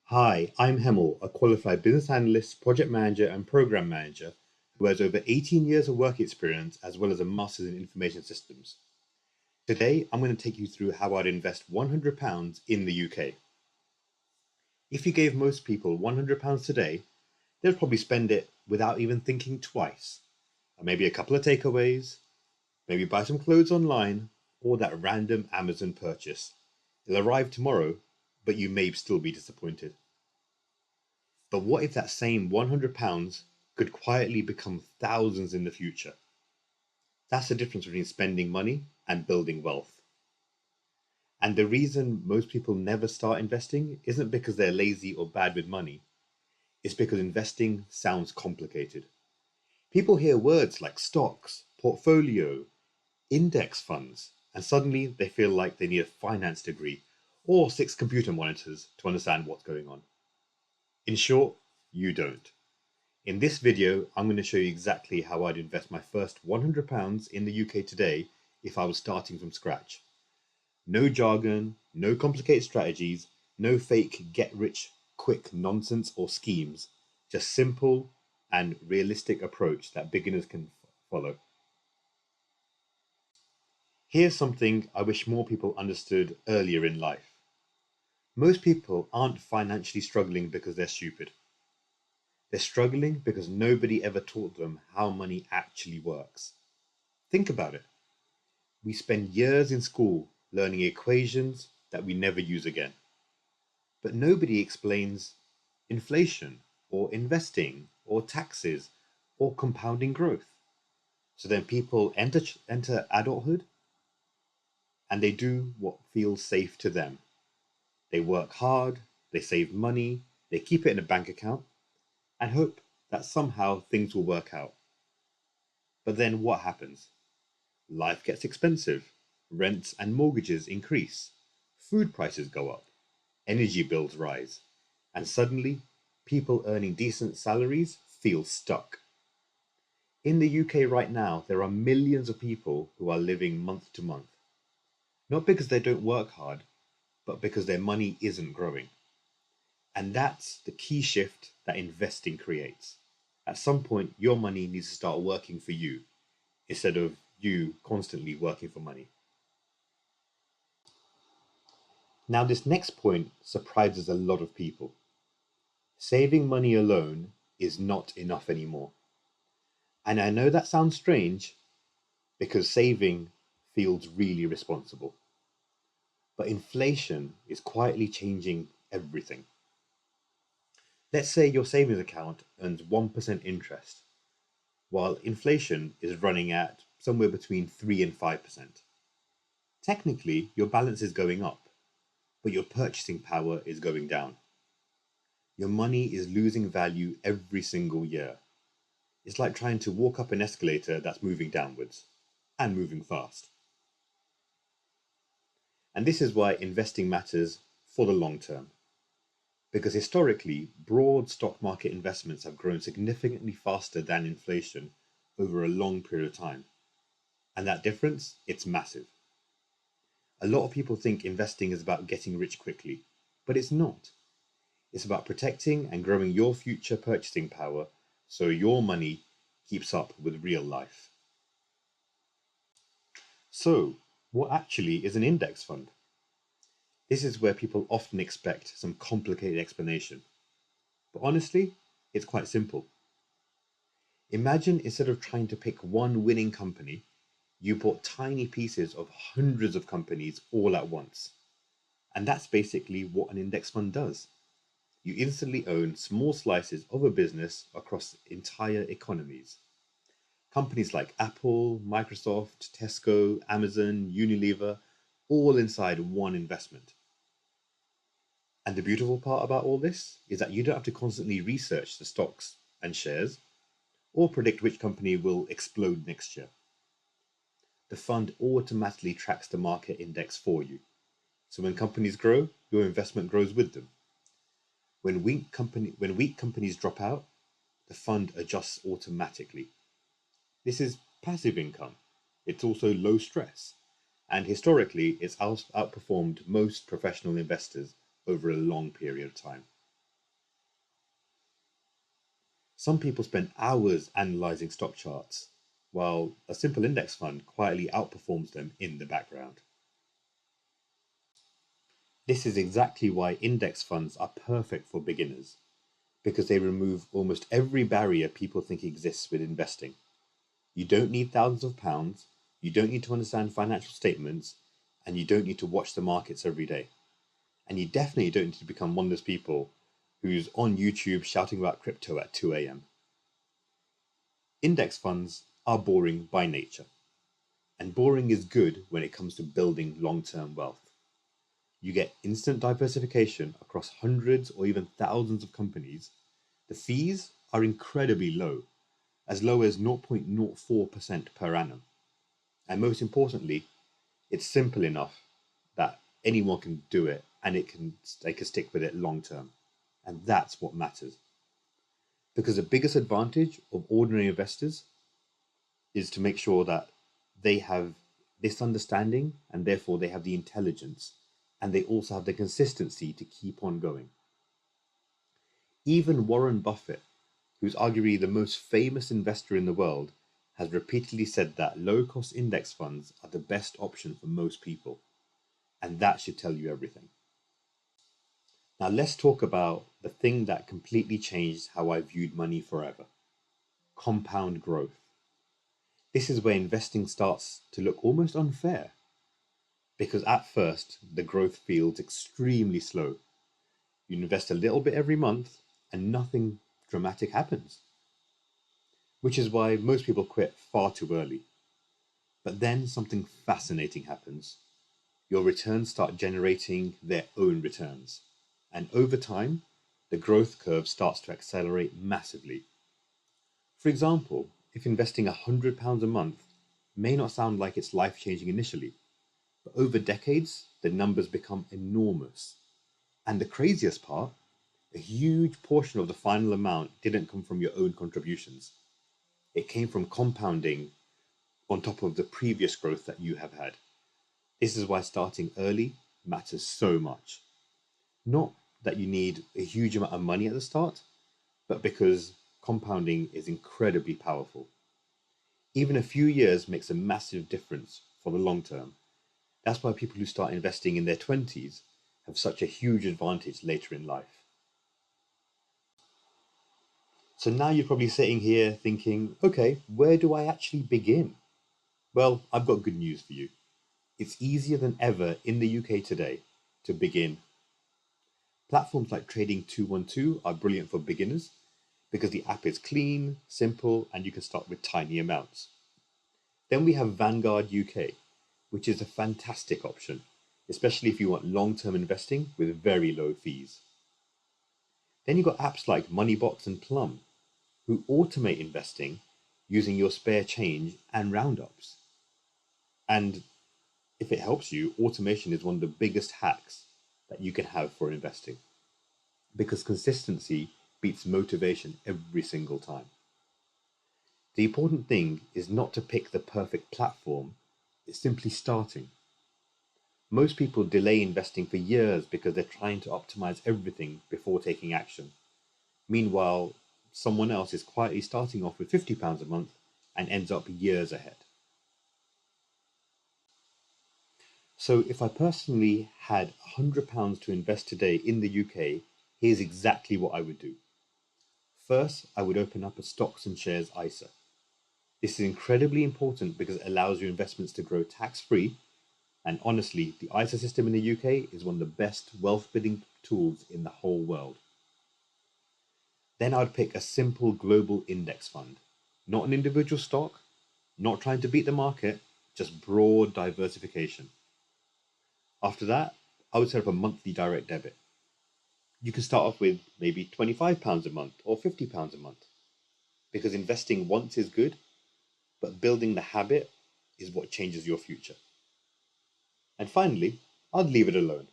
Hi, I'm Hemel, a qualified business analyst, project manager, and program manager who has over 18 years of work experience as well as a master's in information systems. Today, I'm going to take you through how I'd invest £100 in the UK. If you gave most people £100 today, they'd probably spend it without even thinking twice. Maybe a couple of takeaways, maybe buy some clothes online, or that random Amazon purchase. It'll arrive tomorrow, but you may still be disappointed. But what if that same £100 could quietly become thousands in the future? That's the difference between spending money and building wealth. And the reason most people never start investing isn't because they're lazy or bad with money, it's because investing sounds complicated. People hear words like stocks, portfolio, index funds, and suddenly they feel like they need a finance degree or six computer monitors to understand what's going on. In short, you don't. In this video, I'm going to show you exactly how I'd invest my first £100 in the UK today if I was starting from scratch. No jargon, no complicated strategies, no fake get-rich-quick nonsense or schemes, just simple and realistic approach that beginners can follow. Here's something I wish more people understood earlier in life. Most people aren't financially struggling because they're stupid. They're struggling because nobody ever taught them how money actually works. Think about it. We spend years in school learning equations that we never use again. But nobody explains inflation, or investing, or taxes, or compounding growth. So then people enter adulthood and they do what feels safe to them. They work hard, they save money, they keep it in a bank account, and hope that somehow things will work out. But then what happens? Life gets expensive, rents and mortgages increase, food prices go up, energy bills rise, and suddenly people earning decent salaries feel stuck. In the UK right now, there are millions of people who are living month to month, not because they don't work hard, but because their money isn't growing. And that's the key shift that investing creates. At some point, your money needs to start working for you instead of you constantly working for money. Now, this next point surprises a lot of people. Saving money alone is not enough anymore. And I know that sounds strange because saving feels really responsible. But inflation is quietly changing everything. Let's say your savings account earns 1% interest, while inflation is running at somewhere between 3 and 5%. Technically, your balance is going up, but your purchasing power is going down. Your money is losing value every single year. It's like trying to walk up an escalator that's moving downwards and moving fast. And this is why investing matters for the long term. Because historically, broad stock market investments have grown significantly faster than inflation over a long period of time. And that difference, it's massive. A lot of people think investing is about getting rich quickly, but it's not. It's about protecting and growing your future purchasing power so your money keeps up with real life. So, what actually is an index fund? This is where people often expect some complicated explanation. But honestly, it's quite simple. Imagine instead of trying to pick one winning company, you bought tiny pieces of hundreds of companies all at once. And that's basically what an index fund does. You instantly own small slices of a business across entire economies. Companies like Apple, Microsoft, Tesco, Amazon, Unilever, all inside one investment. And the beautiful part about all this is that you don't have to constantly research the stocks and shares or predict which company will explode next year. The fund automatically tracks the market index for you. So when companies grow, your investment grows with them. When weak companies drop out, the fund adjusts automatically. This is passive income. It's also low stress. And historically, it's outperformed most professional investors over a long period of time. Some people spend hours analyzing stock charts, while a simple index fund quietly outperforms them in the background. This is exactly why index funds are perfect for beginners, because they remove almost every barrier people think exists with investing. You don't need thousands of pounds, you don't need to understand financial statements, and you don't need to watch the markets every day. And you definitely don't need to become one of those people who's on YouTube shouting about crypto at 2 a.m. Index funds are boring by nature, and boring is good when it comes to building long term wealth. You get instant diversification across hundreds or even thousands of companies. The fees are incredibly low, as low as 0.04% per annum. And most importantly, it's simple enough that anyone can do it and they can stick with it long term. And that's what matters. Because the biggest advantage of ordinary investors is to make sure that they have this understanding and therefore they have the intelligence and they also have the consistency to keep on going. Even Warren Buffett, who's arguably the most famous investor in the world, has repeatedly said that low cost index funds are the best option for most people. And that should tell you everything. Now, let's talk about the thing that completely changed how I viewed money forever: compound growth. This is where investing starts to look almost unfair because at first the growth feels extremely slow. You invest a little bit every month and nothing dramatic happens, which is why most people quit far too early. But then something fascinating happens. Your returns start generating their own returns. And over time, the growth curve starts to accelerate massively. For example, if investing £100 a month may not sound like it's life changing initially, but over decades, the numbers become enormous. And the craziest part, a huge portion of the final amount didn't come from your own contributions. It came from compounding on top of the previous growth that you have had. This is why starting early matters so much. Not that you need a huge amount of money at the start, but because compounding is incredibly powerful. Even a few years makes a massive difference for the long term. That's why people who start investing in their 20s have such a huge advantage later in life. So now you're probably sitting here thinking, okay, where do I actually begin? Well, I've got good news for you. It's easier than ever in the UK today to begin. Platforms like Trading 212 are brilliant for beginners because the app is clean, simple, and you can start with tiny amounts. Then we have Vanguard UK, which is a fantastic option, especially if you want long term investing with very low fees. Then you've got apps like Moneybox and Plum, who automate investing using your spare change and roundups. And if it helps you, automation is one of the biggest hacks that you can have for investing because consistency beats motivation every single time. The important thing is not to pick the perfect platform, it's simply starting. Most people delay investing for years because they're trying to optimize everything before taking action. Meanwhile, someone else is quietly starting off with £50 a month and ends up years ahead. So, if I personally had £100 to invest today in the UK, here's exactly what I would do. First, I would open up a stocks and shares ISA. This is incredibly important because it allows your investments to grow tax free. And honestly, the ISA system in the UK is one of the best wealth building tools in the whole world. Then I'd pick a simple global index fund, not an individual stock, not trying to beat the market, just broad diversification. After that, I would set up a monthly direct debit. You can start off with maybe £25 a month or £50 a month because investing once is good, but building the habit is what changes your future. And finally, I'd leave it alone.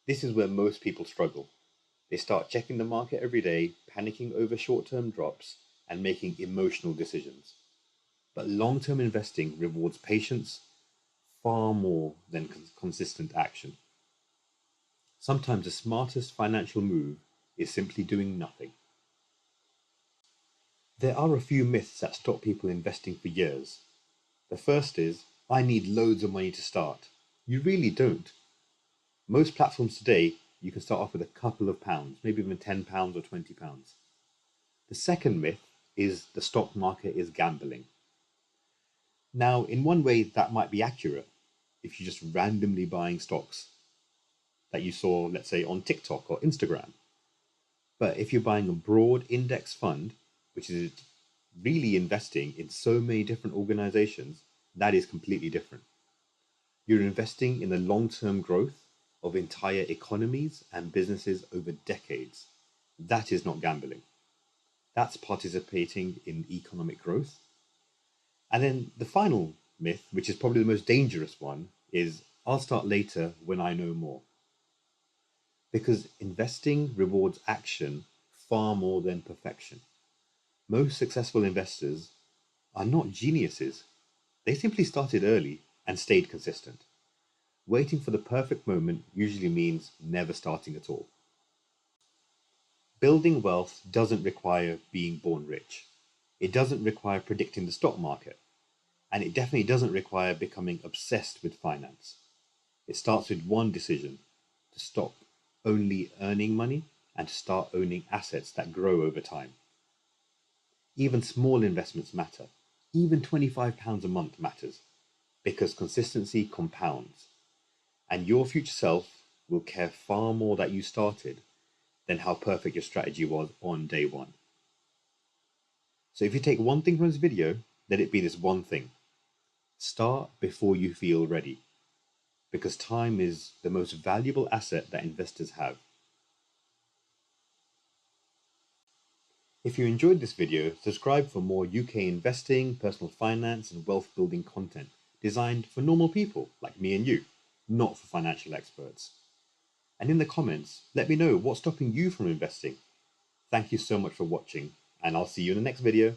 This is where most people struggle. They start checking the market every day, panicking over short term drops, and making emotional decisions. But long term investing rewards patience far more than consistent action. Sometimes the smartest financial move is simply doing nothing. There are a few myths that stop people investing for years. The first is, I need loads of money to start. You really don't. Most platforms today, you can start off with a couple of pounds, maybe even £10 or £20. The second myth is the stock market is gambling. Now, in one way, that might be accurate if you're just randomly buying stocks that you saw, let's say, on TikTok or Instagram. But if you're buying a broad index fund, which is really investing in so many different organizations, that is completely different. You're investing in the long-term growth of entire economies and businesses over decades. That is not gambling. That's participating in economic growth. And then the final myth, which is probably the most dangerous one, is I'll start later when I know more. Because investing rewards action far more than perfection. Most successful investors are not geniuses. They simply started early and stayed consistent. Waiting for the perfect moment usually means never starting at all. Building wealth doesn't require being born rich. It doesn't require predicting the stock market. And it definitely doesn't require becoming obsessed with finance. It starts with one decision: to stop only earning money and to start owning assets that grow over time. Even small investments matter. Even £25 a month matters because consistency compounds. And your future self will care far more that you started than how perfect your strategy was on day one. So if you take one thing from this video, let it be this one thing. Start before you feel ready, because time is the most valuable asset that investors have. If you enjoyed this video, subscribe for more UK investing, personal finance, and wealth building content designed for normal people like me and you, not for financial experts. And in the comments, let me know what's stopping you from investing. Thank you so much for watching, and I'll see you in the next video.